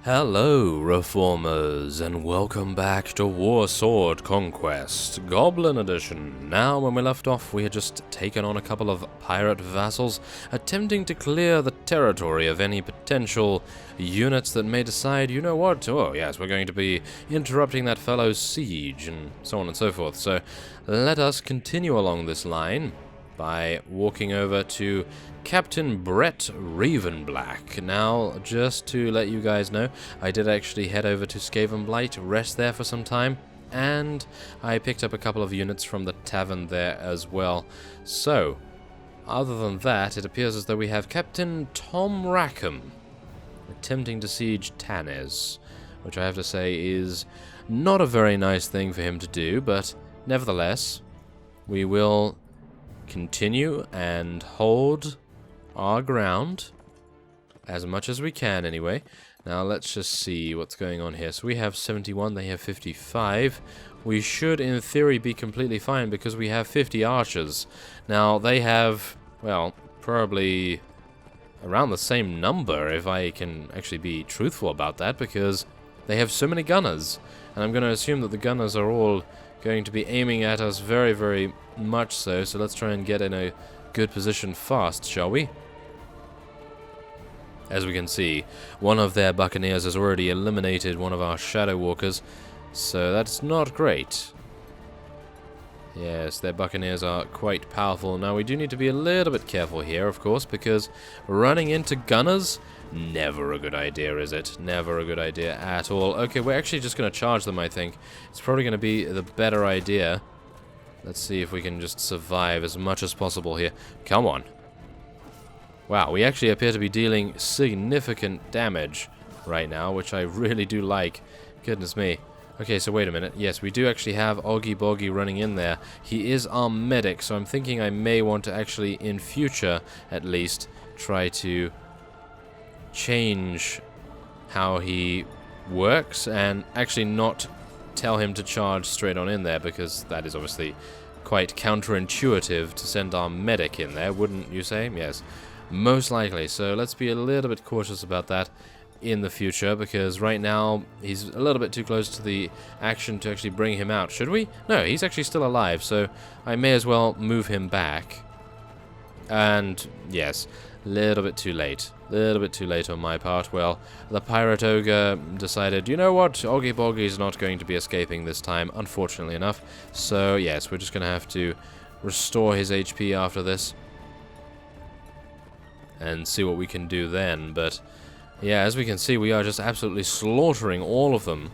Hello, Reformers, and welcome back to Warsword Conquest, Goblin Edition. Now, when we left off, we had just taken on a couple of pirate vassals, attempting to clear the territory of any potential units that may decide, you know what, oh yes, we're going to be interrupting that fellow's siege, and so on and so forth. So, let us continue along this line by walking over to Captain Brett Ravenblack. Now, just to let you guys know, I did actually head over to Skaven, rest there for some time, and I picked up a couple of units from the tavern there as well. So, other than that, it appears as though we have Captain Tom Rackham attempting to siege Tannes, which I have to say is not a very nice thing for him to do, but nevertheless, we will continue and hold our ground as much as we can anyway. Now let's just see what's going on here. So we have 71, they have 55. We should in theory be completely fine because we have 50 archers. Now they have, well, probably around the same number if I can actually be truthful about that, because they have so many gunners. And I'm going to assume that the gunners are all going to be aiming at us very, very much so. So let's try and get in a good position fast, shall we? As we can see, one of their buccaneers has already eliminated one of our shadow walkers, so that's not great. Yes, their buccaneers are quite powerful. Now we do need to be a little bit careful here, of course, because running into gunners, never a good idea, is it? Never a good idea at all. Okay, we're actually just going to charge them, I think. It's probably going to be the better idea. Let's see if we can just survive as much as possible here. Come on. Wow, we actually appear to be dealing significant damage right now, which I really do like. Goodness me. Okay, so wait a minute. Yes, we do actually have Oggy Boggy running in there. He is our medic, so I'm thinking I may want to actually, in future at least, try to change how he works and actually not tell him to charge straight on in there, because that is obviously quite counterintuitive to send our medic in there, wouldn't you say? Yes, most likely. So let's be a little bit cautious about that in the future, because right now he's a little bit too close to the action to actually bring him out. Should we? No, he's actually still alive, so I may as well move him back. And yes, a little bit too late. A little bit too late on my part. Well, the pirate ogre decided, you know what, Oggy Boggy's not going to be escaping this time, unfortunately enough. So yes, we're just going to have to restore his HP after this and see what we can do then. But yeah, as we can see, we are just absolutely slaughtering all of them.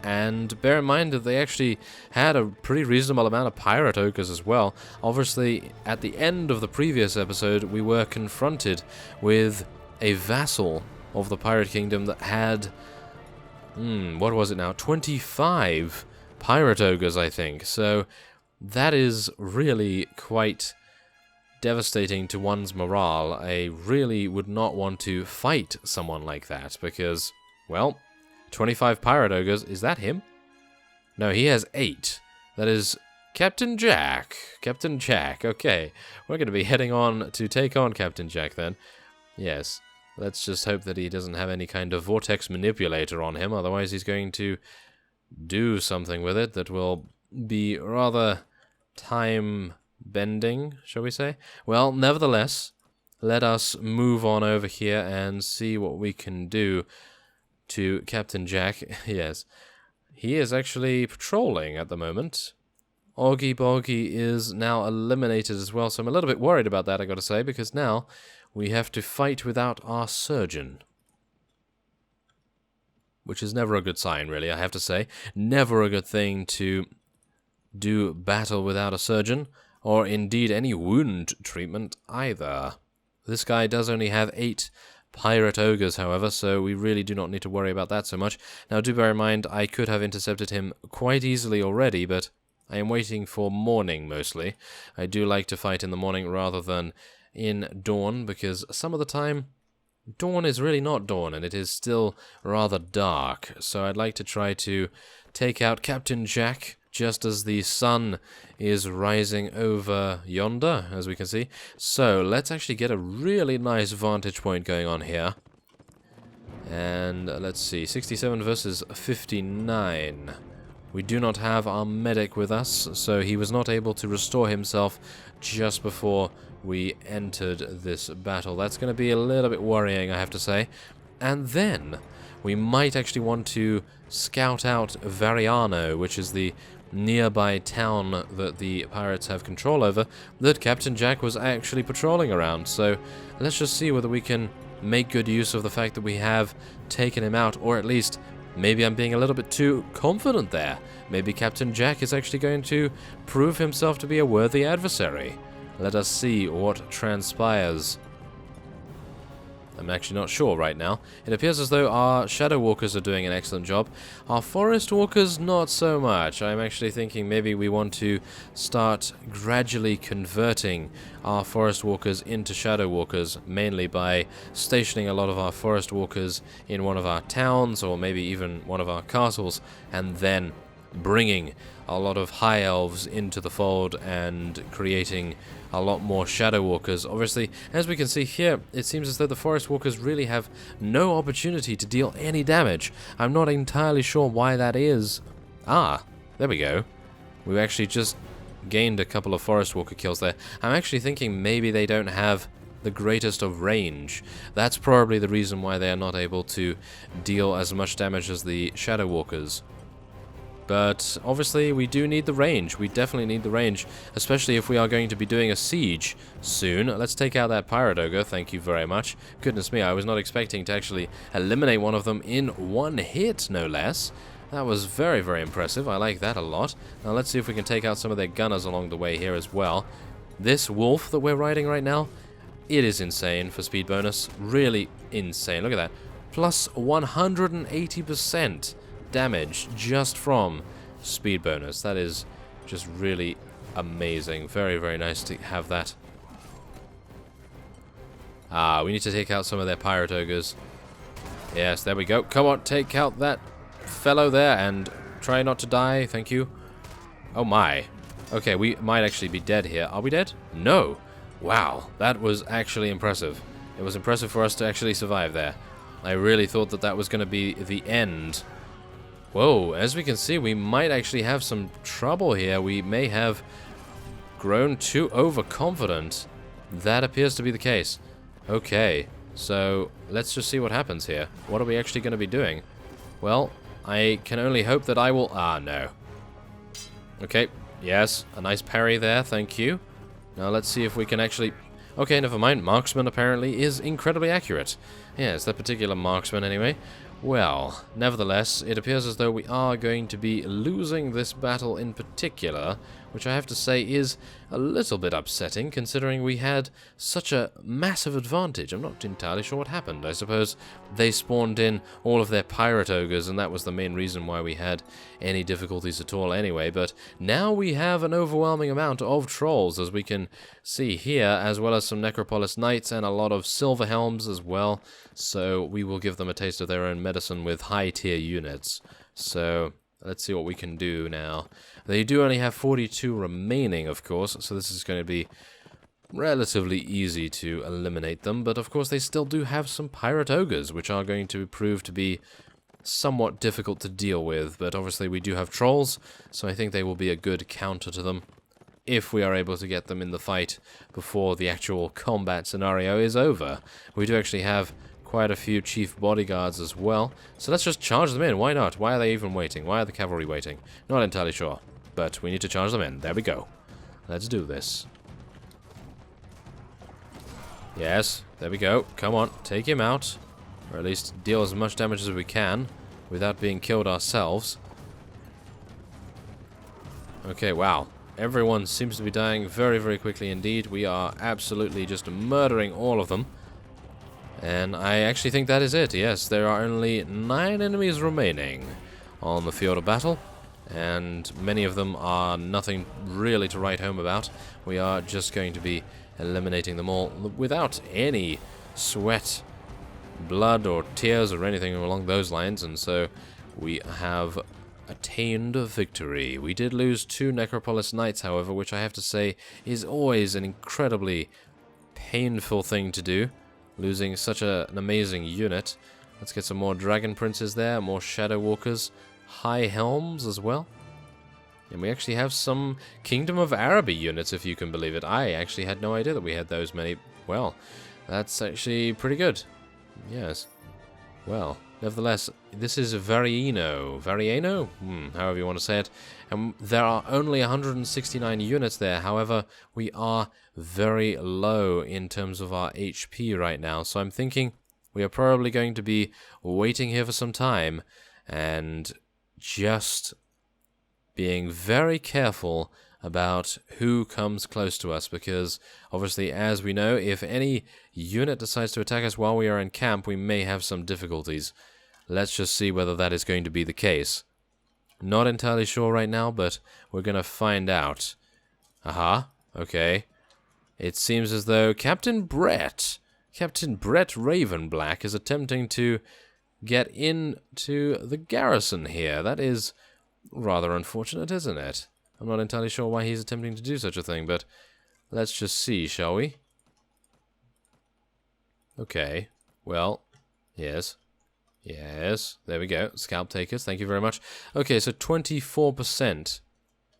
And bear in mind that they actually had a pretty reasonable amount of pirate ogres as well. Obviously, at the end of the previous episode, we were confronted with a vassal of the pirate kingdom that had, what was it now, 25 pirate ogres, I think. So that is really quite devastating to one's morale. I really would not want to fight someone like that, because, well, 25 pirate ogres, is that him? No, he has 8. That is Captain Jack. Captain Jack, okay. We're going to be heading on to take on Captain Jack then. Yes, let's just hope that he doesn't have any kind of vortex manipulator on him, otherwise he's going to do something with it that will be rather time-bending, shall we say? Well, nevertheless, let us move on over here and see what we can do to Captain Jack. Yes, he is actually patrolling at the moment. Oggy Boggy is now eliminated as well, so I'm a little bit worried about that, I gotta say, because now we have to fight without our surgeon. Which is never a good sign, really, I have to say. Never a good thing to do battle without a surgeon, or indeed any wound treatment either. This guy does only have 8 pirate ogres, however, so we really do not need to worry about that so much. Now, do bear in mind, I could have intercepted him quite easily already, but I am waiting for morning, mostly. I do like to fight in the morning rather than in dawn, because some of the time, dawn is really not dawn, and it is still rather dark. So I'd like to try to take out Captain Jack just as the sun is rising over yonder, as we can see. So let's actually get a really nice vantage point going on here. And let's see, 67 versus 59. We do not have our medic with us, so he was not able to restore himself just before we entered this battle. That's going to be a little bit worrying, I have to say. And then we might actually want to scout out Vareno, which is the nearby town that the pirates have control over, that Captain Jack was actually patrolling around. So let's just see whether we can make good use of the fact that we have taken him out, or at least maybe I'm being a little bit too confident there. Maybe Captain Jack is actually going to prove himself to be a worthy adversary. Let us see what transpires. I'm actually not sure right now. It appears as though our Shadow Walkers are doing an excellent job. Our Forest Walkers, not so much. I'm actually thinking maybe we want to start gradually converting our Forest Walkers into Shadow Walkers, mainly by stationing a lot of our Forest Walkers in one of our towns, or maybe even one of our castles, and then bringing a lot of High Elves into the fold and creating a lot more Shadow Walkers. Obviously, as we can see here, it seems as though the Forest Walkers really have no opportunity to deal any damage. I'm not entirely sure why that is. Ah, there we go. We've actually just gained a couple of Forest Walker kills there. I'm actually thinking maybe they don't have the greatest of range. That's probably the reason why they are not able to deal as much damage as the Shadow Walkers. But obviously we do need the range. We definitely need the range, especially if we are going to be doing a siege soon. Let's take out that Pirate Ogre, thank you very much. Goodness me, I was not expecting to actually eliminate one of them in one hit, no less. That was very, very impressive. I like that a lot. Now let's see if we can take out some of their gunners along the way here as well. This wolf that we're riding right now, it is insane for speed bonus. Really insane. Look at that. Plus 180%. Damage just from speed bonus. That is just really amazing. Very, very nice to have that. Ah, we need to take out some of their pirate ogres. Yes, there we go. Come on, take out that fellow there and try not to die. Thank you. Oh my. Okay, we might actually be dead here. Are we dead? No. Wow, that was actually impressive. It was impressive for us to actually survive there. I really thought that that was going to be the end. Whoa, as we can see, we might actually have some trouble here. We may have grown too overconfident. That appears to be the case. Okay, so let's just see what happens here. What are we actually going to be doing? Well, I can only hope that I will... Ah, no. Okay, yes, a nice parry there, thank you. Now let's see if we can actually... Okay, never mind. Marksman apparently is incredibly accurate. Yes, that particular marksman anyway. Well, nevertheless, it appears as though we are going to be losing this battle in particular, which I have to say is a little bit upsetting, considering we had such a massive advantage. I'm not entirely sure what happened. I suppose they spawned in all of their pirate ogres, and that was the main reason why we had any difficulties at all anyway. But now we have an overwhelming amount of trolls, as we can see here, as well as some Necropolis Knights and a lot of Silver Helms as well. So we will give them a taste of their own medicine with high-tier units. So let's see what we can do now. They do only have 42 remaining, of course, so this is going to be relatively easy to eliminate them. But of course they still do have some pirate ogres, which are going to prove to be somewhat difficult to deal with. But obviously we do have trolls, so I think they will be a good counter to them, if we are able to get them in the fight before the actual combat scenario is over. We do actually have quite a few chief bodyguards as well, so let's just charge them in. Why not? Why are they even waiting? Why are the cavalry waiting? Not entirely sure, but we need to charge them in. There we go. Let's do this. Yes, there we go. Come on, take him out, or at least deal as much damage as we can without being killed ourselves. Okay, wow. Everyone seems to be dying very, very quickly indeed. We are absolutely just murdering all of them. And I actually think that is it. Yes, there are only 9 enemies remaining on the field of battle, and many of them are nothing really to write home about. We are just going to be eliminating them all without any sweat, blood, or tears, or anything along those lines, and so we have attained a victory. We did lose 2 Necropolis Knights, however, which I have to say is always an incredibly painful thing to do. Losing such an amazing unit. Let's get some more Dragon Princes there, more Shadow Walkers, High Helms as well. And we actually have some Kingdom of Araby units, if you can believe it. I actually had no idea that we had those many. Well, that's actually pretty good. Yes. Well, nevertheless, this is Vareno. Vareno? However you want to say it. And there are only 169 units there. However, we are very low in terms of our HP right now. So I'm thinking we are probably going to be waiting here for some time and just being very careful about who comes close to us, because obviously, as we know, if any unit decides to attack us while we are in camp, we may have some difficulties. Let's just see whether that is going to be the case. Not entirely sure right now, but we're going to find out. Aha, okay. It seems as though Captain Brett Ravenblack is attempting to get into the garrison here. That is rather unfortunate, isn't it? I'm not entirely sure why he's attempting to do such a thing, but let's just see, shall we? Okay, well, yes. Yes, there we go. Scalp takers, thank you very much. Okay, so 24%.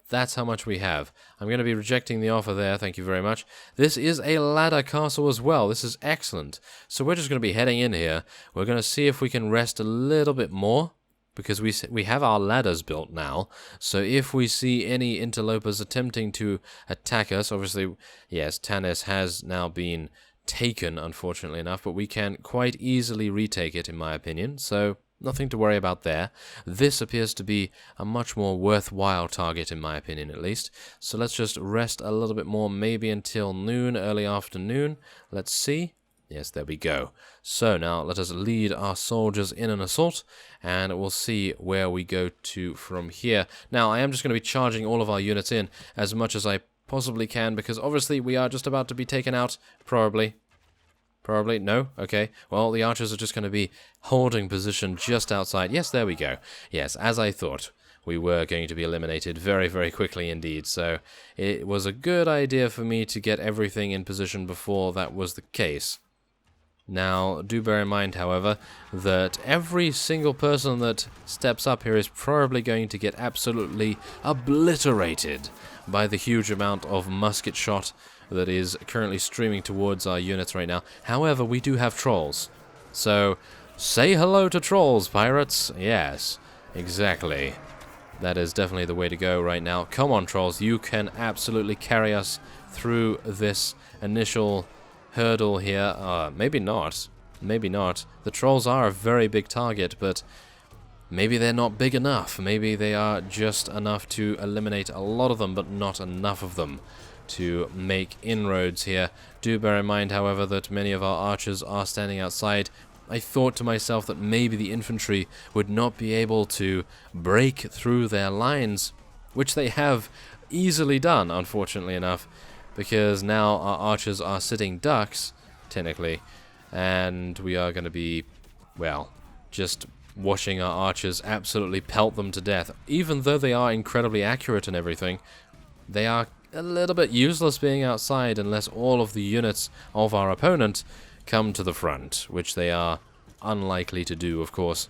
That's how much we have. I'm going to be rejecting the offer there, thank you very much. This is a ladder castle as well. This is excellent. So we're just going to be heading in here. We're going to see if we can rest a little bit more, because we have our ladders built now. So if we see any interlopers attempting to attack us, obviously, yes, Tanis has now been taken, unfortunately enough, but we can quite easily retake it, in my opinion. So nothing to worry about there. This appears to be a much more worthwhile target, in my opinion, at least. So let's just rest a little bit more, maybe until noon, early afternoon. Let's see. Yes, there we go. So now let us lead our soldiers in an assault, and we'll see where we go to from here. Now, I am just going to be charging all of our units in as much as I possibly can, because obviously we are just about to be taken out. Probably. No? Okay. Well, the archers are just going to be holding position just outside. Yes, there we go. Yes, as I thought. We were going to be eliminated very, very quickly indeed. So it was a good idea for me to get everything in position before that was the case. Now, do bear in mind, however, that every single person that steps up here is probably going to get absolutely obliterated by the huge amount of musket shot that is currently streaming towards our units right now. However, we do have trolls. So, say hello to trolls, pirates. Yes, exactly. That is definitely the way to go right now. Come on, trolls. You can absolutely carry us through this initial hurdle here. Maybe not. Maybe not. The trolls are a very big target, but maybe they're not big enough. Maybe they are just enough to eliminate a lot of them, but not enough of them to make inroads here. Do bear in mind, however, that many of our archers are standing outside. I thought to myself that maybe the infantry would not be able to break through their lines, which they have easily done, unfortunately enough, because now our archers are sitting ducks, technically, and we are going to be, well, just watching our archers absolutely pelt them to death. Even though they are incredibly accurate and everything, they are a little bit useless being outside unless all of the units of our opponent come to the front, which they are unlikely to do, of course.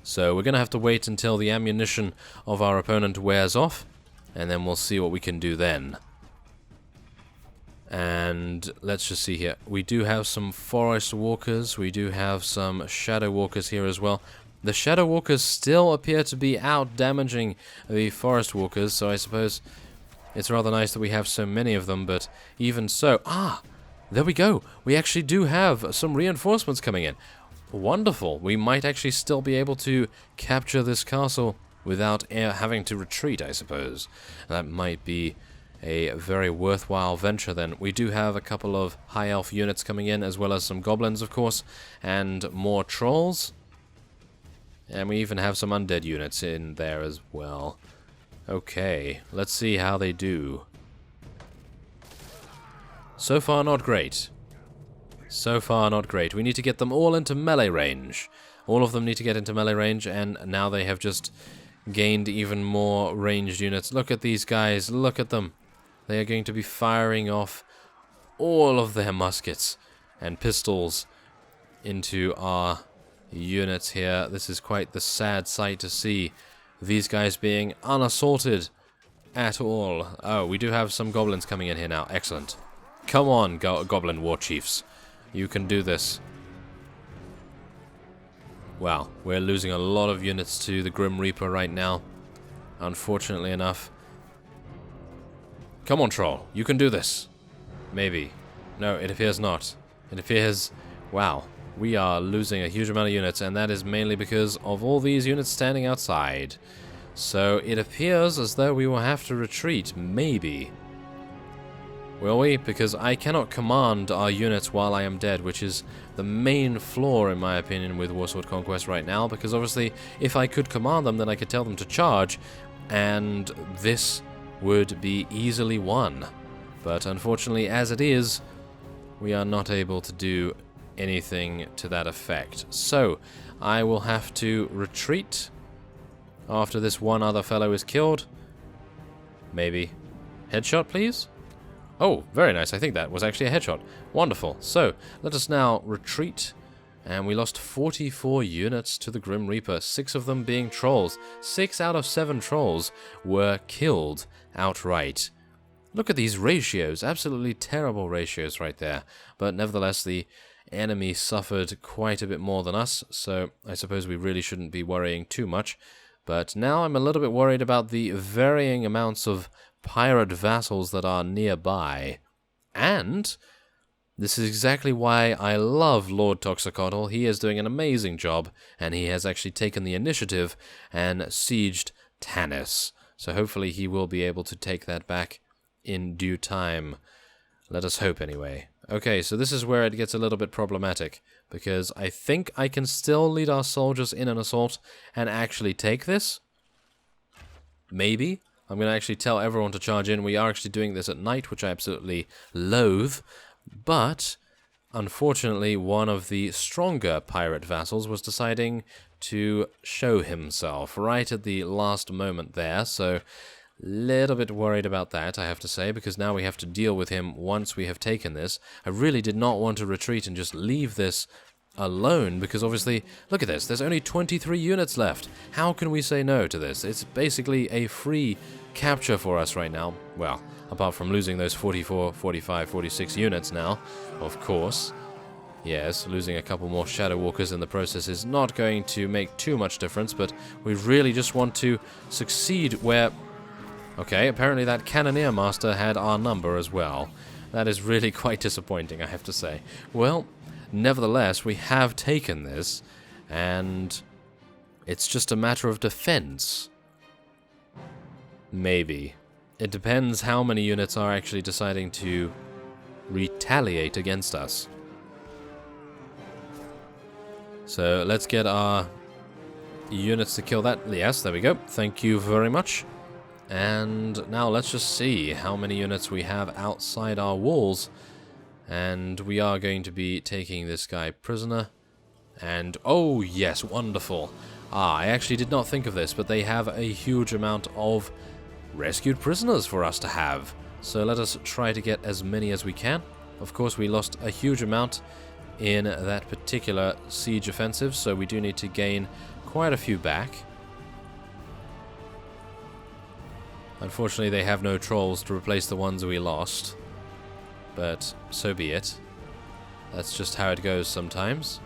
So we're going to have to wait until the ammunition of our opponent wears off, and then we'll see what we can do then. And let's just see here. We do have some forest walkers. We do have some shadow walkers here as well. The shadow walkers still appear to be out damaging the forest walkers, so I suppose it's rather nice that we have so many of them, but even so... there we go. We actually do have some reinforcements coming in. Wonderful. We might actually still be able to capture this castle without having to retreat, I suppose. That might be a very worthwhile venture then. We do have a couple of high elf units coming in, as well as some goblins, of course, and more trolls. And we even have some undead units in there as well. Okay, let's see how they do. So far, not great. So far, not great. We need to get them all into melee range. All of them need to get into melee range, and now they have just gained even more ranged units. Look at these guys. Look at them. They are going to be firing off all of their muskets and pistols into our units here. This is quite the sad sight to see. These guys being unassaulted at all. Oh, we do have some goblins coming in here now. Excellent. Come on, goblin war chiefs. You can do this. Wow, we're losing a lot of units to the Grim Reaper right now, unfortunately enough. Come on, troll. You can do this. Maybe. No, it appears not. It appears... Wow. We are losing a huge amount of units, and that is mainly because of all these units standing outside. So it appears as though we will have to retreat, maybe. Will we? Because I cannot command our units while I am dead, which is the main flaw, in my opinion, with Warsword Conquest right now, because obviously, if I could command them, then I could tell them to charge, and this would be easily won. But unfortunately, as it is, we are not able to do anything to that effect. So, I will have to retreat after this one other fellow is killed. Maybe. Headshot, please? Oh, very nice. I think that was actually a headshot. Wonderful. So, let us now retreat. And we lost 44 units to the Grim Reaper, 6 of them being trolls. 6 out of 7 trolls were killed outright. Look at these ratios. Absolutely terrible ratios right there. But nevertheless, the enemy suffered quite a bit more than us, so I suppose we really shouldn't be worrying too much. But now I'm a little bit worried about the varying amounts of pirate vassals that are nearby. And this is exactly why I love Lord Toxicotl. He is doing an amazing job, and he has actually taken the initiative and sieged Tanis. So hopefully he will be able to take that back in due time. Let us hope anyway. Okay, so this is where it gets a little bit problematic, because I think I can still lead our soldiers in an assault and actually take this. Maybe. I'm going to actually tell everyone to charge in. We are actually doing this at night, which I absolutely loathe. But, unfortunately, one of the stronger pirate vassals was deciding to show himself right at the last moment there, so little bit worried about that, I have to say, because now we have to deal with him once we have taken this. I really did not want to retreat and just leave this alone, because obviously, look at this, there's only 23 units left. How can we say no to this? It's basically a free capture for us right now. Well, apart from losing those 44, 45, 46 units now, of course. Yes, losing a couple more Shadow Walkers in the process is not going to make too much difference, but we really just want to succeed where... Okay, apparently that Cannoneer Master had our number as well. That is really quite disappointing, I have to say. Well, nevertheless, we have taken this, and it's just a matter of defense. Maybe. It depends how many units are actually deciding to retaliate against us. So, let's get our units to kill that. Yes, there we go. Thank you very much. And now let's just see how many units we have outside our walls. And we are going to be taking this guy prisoner. And, oh yes, wonderful. I actually did not think of this, but they have a huge amount of rescued prisoners for us to have. So let us try to get as many as we can. Of course, we lost a huge amount in that particular siege offensive, so we do need to gain quite a few back. Unfortunately, they have no trolls to replace the ones we lost. But so be it. That's just how it goes sometimes.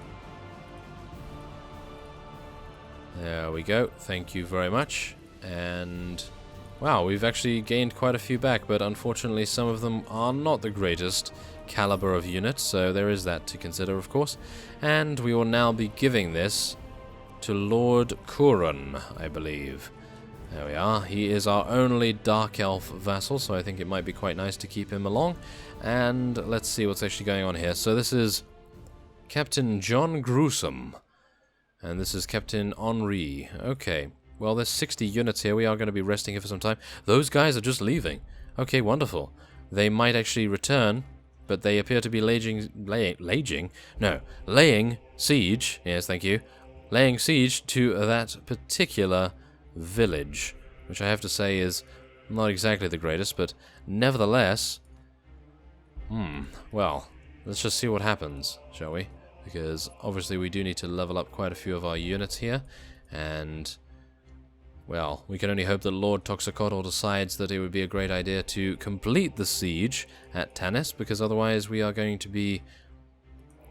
There we go. Thank you very much. And wow, we've actually gained quite a few back, but unfortunately some of them are not the greatest caliber of units, so there is that to consider, of course. And we will now be giving this to Lord Curran, I believe. There we are. He is our only Dark Elf vassal, so I think it might be quite nice to keep him along. And let's see what's actually going on here. So this is Captain John Gruesome. And this is Captain Henri. Okay. Well, there's 60 units here. We are going to be resting here for some time. Those guys are just leaving. Okay, wonderful. They might actually return, but they appear to be laying siege. Yes, thank you. Laying siege to that particular village, which I have to say is not exactly the greatest, but nevertheless, well, let's just see what happens, shall we? because obviously we do need to level up quite a few of our units here, and well, we can only hope that Lord Toxicotl decides that it would be a great idea to complete the siege at Tanis, because otherwise we are going to be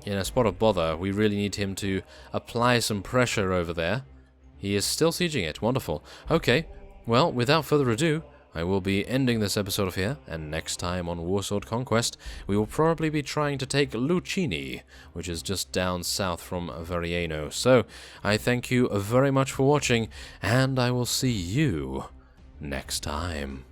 in a spot of bother. We really need him to apply some pressure over there. He is still sieging it. Wonderful. Okay, well, without further ado, I will be ending this episode of here, and next time on Warsword Conquest, we will probably be trying to take Lucini, which is just down south from Vareno. So, I thank you very much for watching, and I will see you next time.